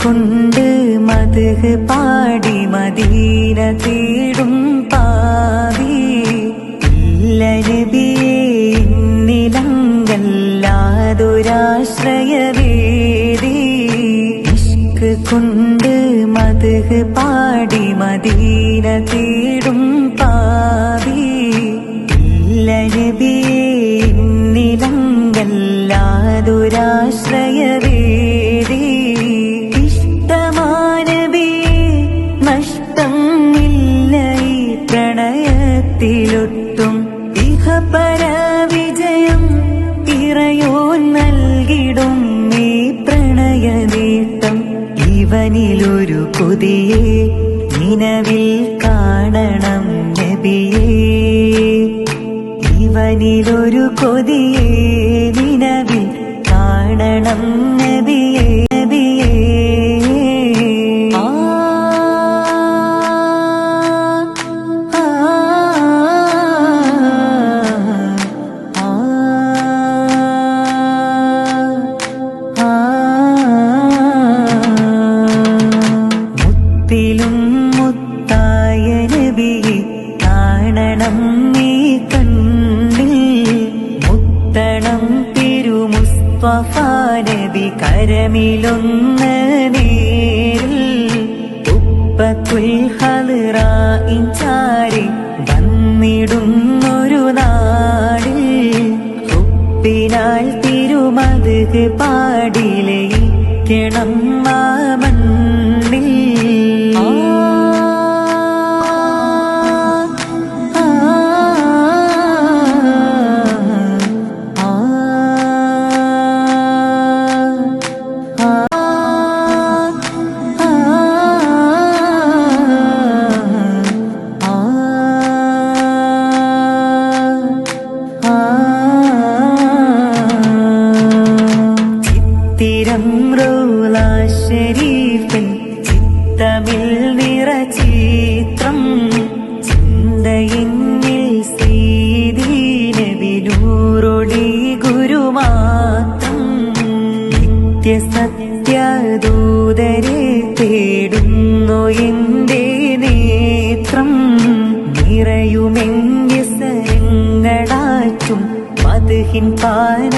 കൊണ്ട് മദ്ഹ് പാടി മദീന തേടും പാവി ഇല്ല നബിയേ എന്നിലങ്കല്ലാതൊരാശ്രയവേദി ഇഷ്ക് കൊണ്ട് മദ്ഹ് പാടി മദീന തേടും പാവി ഇല്ല നബിയേ എന്നിലങ്കല്ലാതൊരാശ്രയവേദി ൊട്ടും ഇഹപരവിജയം ഇറയോൻ നൽകിടും ഈ പ്രണയനേട്ടം ഇവനിലൊരു കൊതിയെ നിലവിൽ കാണണം നബിയേ ഇവനിലൊരു കൊതിയെ നിലവിൽ കാണണം നബിയേ നബിയേ മുത്തായ നബിയെ കാണണം നീ കണ്ണിൽ മുത്തണം തിരുമുസ്തഫ നബി കരമിലൊന്ന് നേരിൽ ഉപ്പത്തുൽ ഹദ്റാഇൻ ചാരി വന്നിടുന്നൊരു നാടിൽ ഉപ്പിനാൽ തിരുമദ്ഹ് പാടിലയിക്കണം ആ മണ്ണിൽ ചിത്തിരം റൗള ശരീഫിൻ ചിത്തമിൽ നിറചിത്രം ചിന്തയിന്നിൽ സീദി നബി നൂറൊളി ഗുരുമാത്രം നിത്യസത്യദൂതരെ തേടുന്നു എന്റെ നേത്രം നിറയുമെങ്കിൽ സരങ്ങളാറ്റും മദ്ഹിൻ പാന